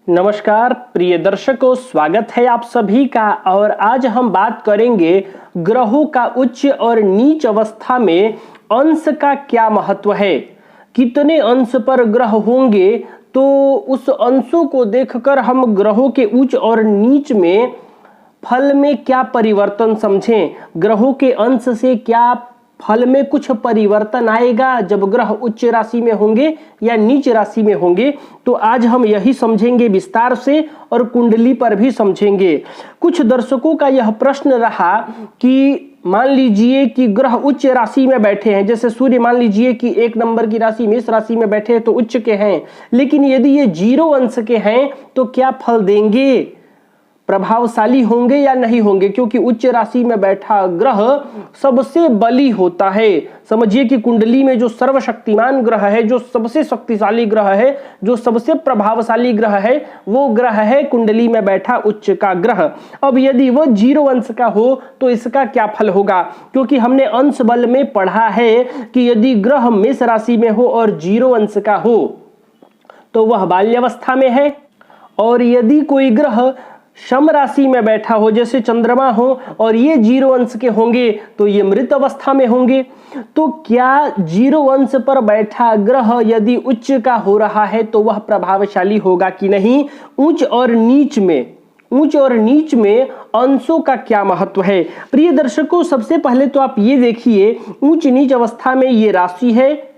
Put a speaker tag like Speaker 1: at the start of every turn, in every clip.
Speaker 1: नमस्कार प्रिय दर्शकों, स्वागत है आप सभी का। और आज हम बात करेंगे ग्रहों का उच्च और नीच अवस्था में अंश का क्या महत्व है। कितने अंश पर ग्रह होंगे तो उस अंशों को देखकर हम ग्रहों के उच्च और नीच में फल में क्या परिवर्तन समझें। ग्रहों के अंश से क्या फल में कुछ परिवर्तन आएगा जब ग्रह उच्च राशि में होंगे या नीच राशि में होंगे, तो आज हम यही समझेंगे विस्तार से और कुंडली पर भी समझेंगे। कुछ दर्शकों का यह प्रश्न रहा कि मान लीजिए कि ग्रह उच्च राशि में बैठे हैं, जैसे सूर्य मान लीजिए कि 1 नंबर की राशि मेष राशि में बैठे हैं तो उच्च के हैं, लेकिन यदि ये 0 अंश के हैं तो क्या फल देंगे, प्रभावशाली होंगे या नहीं होंगे। क्योंकि उच्च राशि में बैठा ग्रह सबसे बली होता है। समझिए कि कुंडली में जो सर्वशक्तिमान ग्रह है, जो सबसे शक्तिशाली ग्रह है, जो सबसे प्रभावशाली ग्रह है, वो ग्रह है कुंडली में बैठा उच्च का ग्रह। अब यदि वो 0 अंश का हो तो इसका क्या फल होगा। क्योंकि हमने अंश बल में पढ़ा है कि यदि ग्रह मेष राशि में हो और 0 अंश का हो तो वह बाल्यावस्था में है, और यदि कोई ग्रह शम राशि में बैठा हो जैसे चंद्रमा हो और ये 0 अंश के होंगे तो ये मृत अवस्था में होंगे। तो क्या 0 अंश पर बैठा ग्रह यदि उच्च का हो रहा है तो वह प्रभावशाली होगा कि नहीं। उच्च और नीच में अंशों का क्या महत्व है। प्रिय दर्शकों, सबसे पहले तो आप ये देखिए, उच्च नीच अवस्था में ये राशि है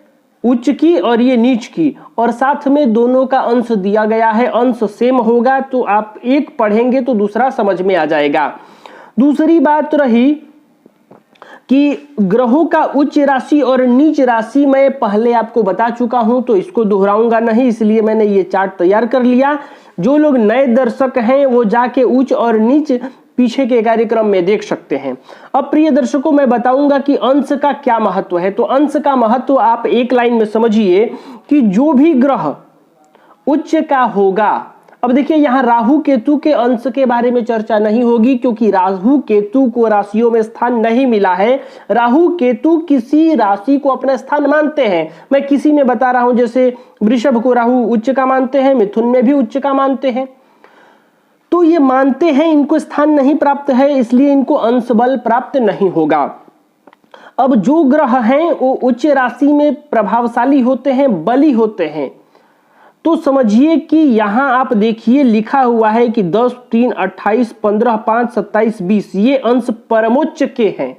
Speaker 1: उच्च की और ये नीच की, और साथ में दोनों का अंश दिया गया है। अंश सेम होगा तो आप एक पढ़ेंगे तो दूसरा समझ में आ जाएगा। दूसरी बात रही कि ग्रहों का उच्च राशि और नीच राशि मैं पहले आपको बता चुका हूं तो इसको दोहराऊंगा नहीं, इसलिए मैंने ये चार्ट तैयार कर लिया। जो लोग नए दर्शक हैं वो जाके उच्च और नीच पीछे के कार्यक्रम में देख सकते हैं। अब प्रिय दर्शकों, मैं बताऊंगा कि अंश का क्या महत्व है। तो अंश का महत्व आप एक लाइन में समझिए कि जो भी ग्रह उच्च का होगा, अब देखिए यहां राहु केतु के अंश के बारे में चर्चा नहीं होगी क्योंकि राहु केतु को राशियों में स्थान नहीं मिला है। राहु केतु किसी राशि को अपना स्थान मानते हैं। मैं किसी में बता रहा हूं, जैसे वृषभ को राहु उच्च का मानते हैं, मिथुन में भी उच्च का मानते हैं, तो ये मानते हैं, इनको स्थान नहीं प्राप्त है, इसलिए इनको अंश बल प्राप्त नहीं होगा। अब जो ग्रह हैं वो उच्च राशि में प्रभावशाली होते हैं, बली होते हैं, तो समझिए कि यहां आप देखिए लिखा हुआ है कि 10, 3, 28, 15, 5, 27, 20 ये अंश परमोच्च के हैं।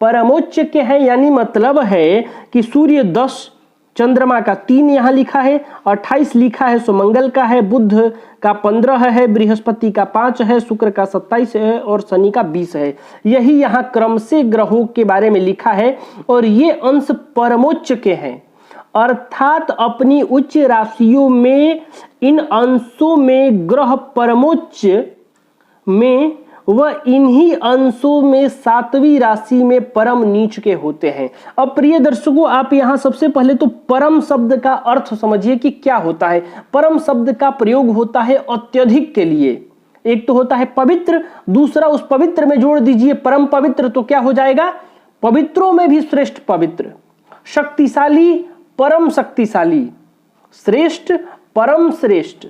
Speaker 1: परमोच्च के हैं यानी मतलब है कि सूर्य 10, चंद्रमा का 3 यहां लिखा है, 28 लिखा है सो मंगल का है, बुध का 15 है, बृहस्पति का 5 है, शुक्र का 27 है और शनि का 20 है। यही यहां क्रम से ग्रहों के बारे में लिखा है और ये अंश परमोच्च के हैं, अर्थात अपनी उच्च राशियों में इन अंशों में ग्रह परमोच्च में वह इन्हीं अंशों में 7वीं राशि में परम नीच के होते हैं। अब प्रिय दर्शकों, आप यहां सबसे पहले तो परम शब्द का अर्थ समझिए कि क्या होता है। परम शब्द का प्रयोग होता है अत्यधिक के लिए। एक तो होता है पवित्र, दूसरा उस पवित्र में जोड़ दीजिए परम पवित्र, तो क्या हो जाएगा, पवित्रों में भी श्रेष्ठ पवित्र, शक्तिशाली परम शक्तिशाली, श्रेष्ठ परम श्रेष्ठ,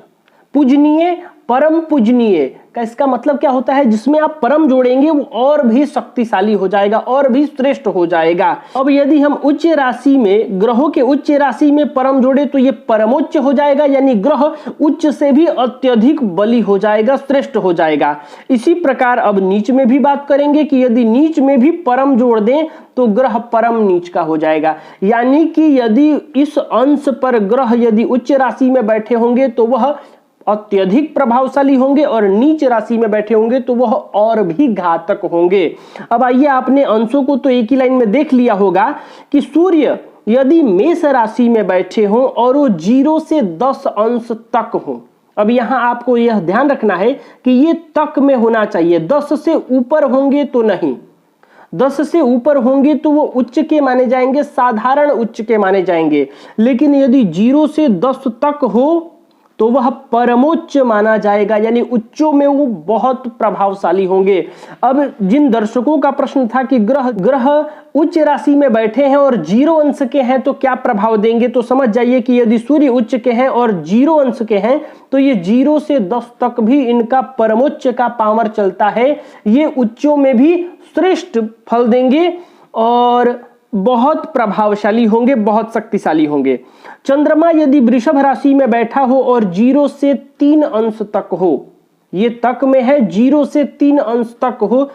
Speaker 1: पूजनीय परम पूजनीय का इसका मतलब क्या होता है, जिसमें आप परम जोड़ेंगे वो और भी शक्तिशाली हो जाएगा, और भी श्रेष्ठ हो जाएगा। अब यदि हम उच्च राशि में, ग्रहों के उच्च राशि में परम जोड़े तो ये परमोच्च हो जाएगा, यानी ग्रह उच्च से भी अत्यधिक बली हो जाएगा, श्रेष्ठ हो जाएगा। इसी प्रकार अब नीच में भी बात करेंगे कि यदि नीच में भी परम जोड़ दें तो ग्रह परम नीच का हो जाएगा। यानी कि यदि इस अंश पर ग्रह यदि उच्च राशि में बैठे होंगे तो वह अत्यधिक प्रभावशाली होंगे, और नीच राशि में बैठे होंगे तो वह और भी घातक होंगे। अब आइए, आपने अंशों को तो एक ही लाइन में देख लिया होगा कि सूर्य यदि मेष राशि में बैठे हों और वो 0 से 10 अंश तक हो। अब यहां आपको यह ध्यान रखना है कि ये तक में होना चाहिए, 10 से ऊपर होंगे तो नहीं। 10 से ऊपर होंगे तो वो उच्च के माने जाएंगे, साधारण उच्च के माने जाएंगे। लेकिन यदि 0 से 10 तक हो तो वह परमोच्च माना जाएगा, यानी उच्चों में वो बहुत प्रभावशाली होंगे। अब जिन दर्शकों का प्रश्न था कि ग्रह उच्च राशि में बैठे हैं और 0 अंश के हैं तो क्या प्रभाव देंगे, तो समझ जाइए कि यदि सूर्य उच्च के हैं और 0 अंश के हैं तो ये 0 से 10 तक भी इनका परमोच्च का पावर चलता है। ये उच्चों में भी श्रेष्ठ फल देंगे और बहुत प्रभावशाली होंगे, बहुत शक्तिशाली होंगे। चंद्रमा यदि वृषभ राशि में बैठा हो और 0 से 3 अंश तक हो, ये तक में है, 0 से 3 अंश तक हो,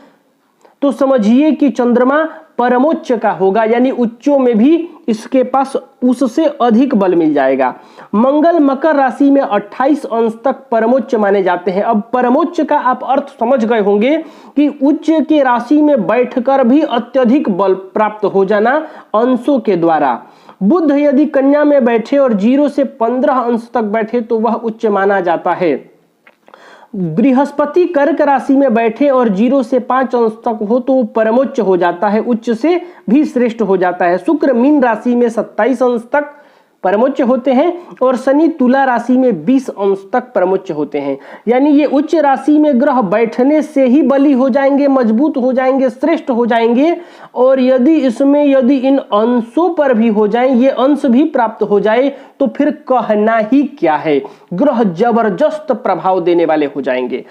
Speaker 1: तो समझिए कि चंद्रमा परमोच्च का होगा, यानी उच्चों में भी इसके पास उससे अधिक बल मिल जाएगा। मंगल मकर राशि में 28 अंश तक परमोच्च माने जाते हैं। अब परमोच्च का आप अर्थ समझ गए होंगे कि उच्च के राशि में बैठकर भी अत्यधिक बल प्राप्त हो जाना अंशों के द्वारा। बुध यदि कन्या में बैठे और 0 से 15 अंश तक बैठे तो वह उच्च माना जाता है। बृहस्पति कर्क राशि में बैठे और 0 से 5 अंश तक हो तो परमोच्च हो जाता है, उच्च से भी श्रेष्ठ हो जाता है। शुक्र मीन राशि में 27 अंश तक परमोच्च होते हैं और शनि तुला राशि में 20 अंश तक परमोच्च होते हैं। यानी ये उच्च राशि में ग्रह बैठने से ही बली हो जाएंगे, मजबूत हो जाएंगे, श्रेष्ठ हो जाएंगे। और यदि इन अंशों पर भी हो जाए, ये अंश भी प्राप्त हो जाए तो फिर कहना ही क्या है, ग्रह जबरदस्त प्रभाव देने वाले हो जाएंगे।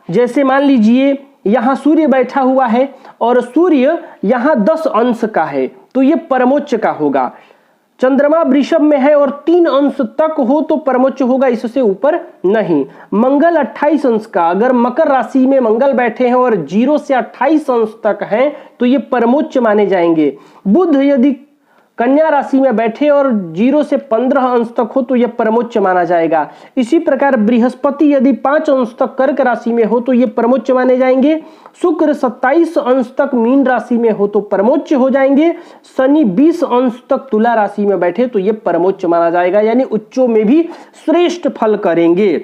Speaker 1: जैसे मान लीजिए यहां सूर्य बैठा हुआ है और सूर्य यहां 10 अंश का है तो ये परमोच्च का होगा। चंद्रमा वृषभ में है और 3 अंश तक हो तो परमोच्च होगा, इससे ऊपर नहीं। मंगल 28 अंश का, अगर मकर राशि में मंगल बैठे हैं और 0 से 28 अंश तक हैं तो ये परमोच्च माने जाएंगे। बुध यदि कन्या राशि में बैठे और 0 से 15 अंश तक हो तो यह परमोच्च माना जाएगा। इसी प्रकार बृहस्पति यदि 5 अंश तक कर्क राशि में हो तो ये परमोच्च माने जाएंगे। शुक्र 27 अंश तक मीन राशि में हो तो परमोच्च हो जाएंगे। शनि 20 अंश तक तुला राशि में बैठे तो ये परमोच्च माना जाएगा, यानी उच्चों में भी श्रेष्ठ फल करेंगे।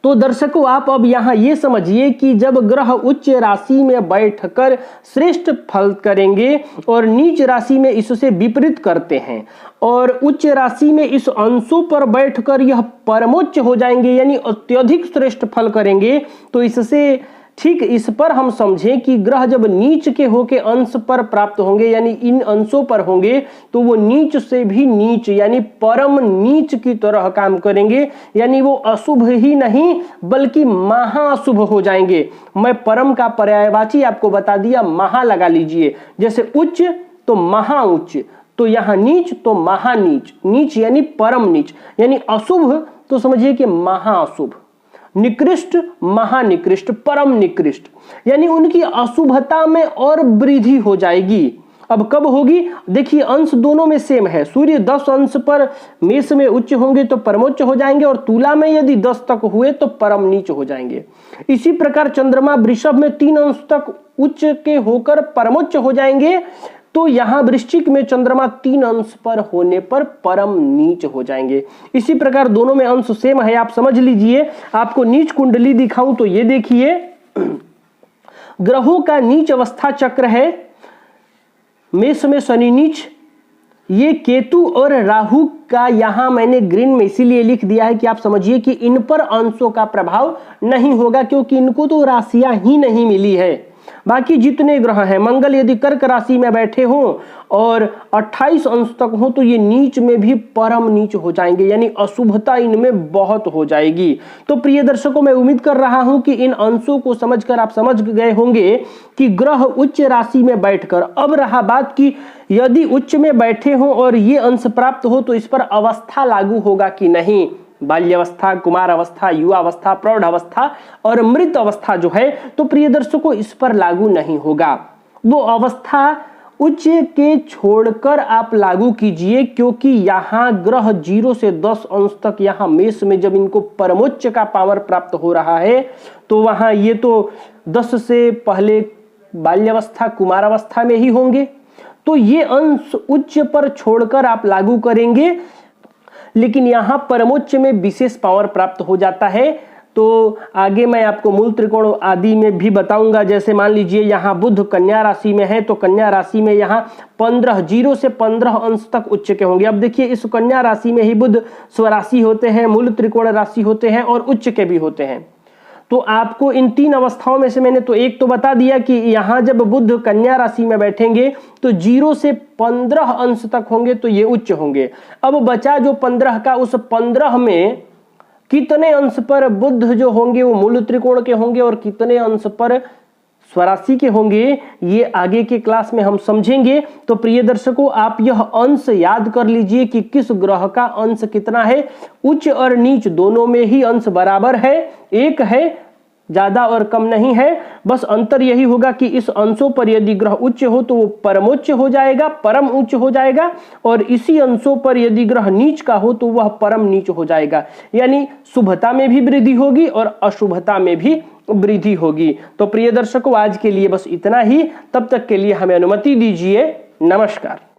Speaker 1: तो दर्शकों, आप अब यहां ये समझिए कि जब ग्रह उच्च राशि में बैठकर श्रेष्ठ फल करेंगे और नीच राशि में इससे विपरीत करते हैं और उच्च राशि में इस अंशों पर बैठकर यह परमोच्च हो जाएंगे, यानी अत्यधिक श्रेष्ठ फल करेंगे, तो इससे ठीक इस पर हम समझें कि ग्रह जब नीच के होके अंश पर प्राप्त होंगे, यानी इन अंशों पर होंगे, तो वो नीच से भी नीच यानी परम नीच की तरह काम करेंगे, यानी वो अशुभ ही नहीं बल्कि महाअशुभ हो जाएंगे। मैं परम का पर्यायवाची आपको बता दिया, महा लगा लीजिए। जैसे उच्च तो महा उच्च, तो यहां नीच तो महानीच, नीच यानी परम नीच, यानी अशुभ तो समझिए कि महाअशुभ, निकृष्ट महानिकृष्ट, परम निकृष्ट, यानी उनकी अशुभता में और वृद्धि हो जाएगी। अब कब होगी, देखिए अंश दोनों में सेम है। सूर्य 10 अंश पर मेष में उच्च होंगे तो परमोच्च हो जाएंगे और तुला में यदि 10 तक हुए तो परम नीच हो जाएंगे। इसी प्रकार चंद्रमा वृषभ में 3 अंश तक उच्च के होकर परमोच्च हो जाएंगे, तो यहां वृश्चिक में चंद्रमा 3 अंश पर होने पर परम नीच हो जाएंगे। इसी प्रकार दोनों में अंश सेम है, आप समझ लीजिए। आपको नीच कुंडली दिखाऊं तो ये देखिए, ग्रहों का नीच अवस्था चक्र है। मेष में शनि नीच, ये केतु और राहु का यहां मैंने ग्रीन में इसीलिए लिख दिया है कि आप समझिए कि इन पर अंशों का प्रभाव नहीं होगा, क्योंकि इनको तो राशियां ही नहीं मिली है। बाकी जितने ग्रह हैं, मंगल यदि कर्क राशि में बैठे हों और 28 अंश तक हो तो ये नीच में भी परम नीच हो जाएंगे, यानी अशुभता इनमें बहुत हो जाएगी। तो प्रिय दर्शकों, मैं उम्मीद कर रहा हूं कि इन अंशों को समझकर आप समझ गए होंगे कि ग्रह उच्च राशि में बैठकर, अब रहा बात कि यदि उच्च में बैठे हों और ये अंश प्राप्त हो तो इस पर अवस्था लागू होगा कि नहीं। बाल्यावस्था, कुमार अवस्था, युवा अवस्था, प्रौढ़ अवस्था और मृत अवस्था जो है, तो प्रिय दर्शकों इस पर लागू नहीं होगा। वो अवस्था उच्च के छोड़कर आप लागू कीजिए, क्योंकि यहां ग्रह 0 से 10 अंश तक यहां मेष में जब इनको परमोच्च का पावर प्राप्त हो रहा है तो वहां ये तो 10 से पहले बाल्यावस्था, कुमार अवस्था में ही होंगे, तो ये अंश उच्च पर छोड़कर आप लागू करेंगे। लेकिन यहां परमोच्च में विशेष पावर प्राप्त हो जाता है तो आगे मैं आपको मूल त्रिकोण आदि में भी बताऊंगा। जैसे मान लीजिए यहाँ बुध कन्या राशि में है, तो कन्या राशि में यहाँ 15 0 से 15 अंश तक उच्च के होंगे। अब देखिए इस कन्या राशि में ही बुध स्वराशि होते हैं, मूल त्रिकोण राशि होते हैं और उच्च के भी होते हैं। तो आपको इन 3 अवस्थाओं में से मैंने तो एक तो बता दिया कि यहां जब बुध कन्या राशि में बैठेंगे तो 0 से 15 अंश तक होंगे, तो ये उच्च होंगे। अब बचा जो 15 का, उस 15 में कितने अंश पर बुध जो होंगे वो मूल त्रिकोण के होंगे और कितने अंश पर स्वराशि के होंगे, ये आगे के क्लास में हम समझेंगे। तो प्रिय दर्शकों, आप यह अंश याद कर लीजिए कि किस ग्रह का अंश कितना है। उच्च और नीच दोनों में ही अंश बराबर है, एक है, ज्यादा और कम नहीं है। बस अंतर यही होगा कि इस अंशों पर यदि ग्रह उच्च हो तो वो परमोच्च हो जाएगा, परम उच्च हो जाएगा, और इसी अंशों पर यदि ग्रह नीच का हो तो वह परम नीच हो जाएगा। यानी शुभता में भी वृद्धि होगी और अशुभता में भी वृद्धि होगी। तो प्रिय दर्शकों, आज के लिए बस इतना ही। तब तक के लिए हमें अनुमति दीजिए। नमस्कार।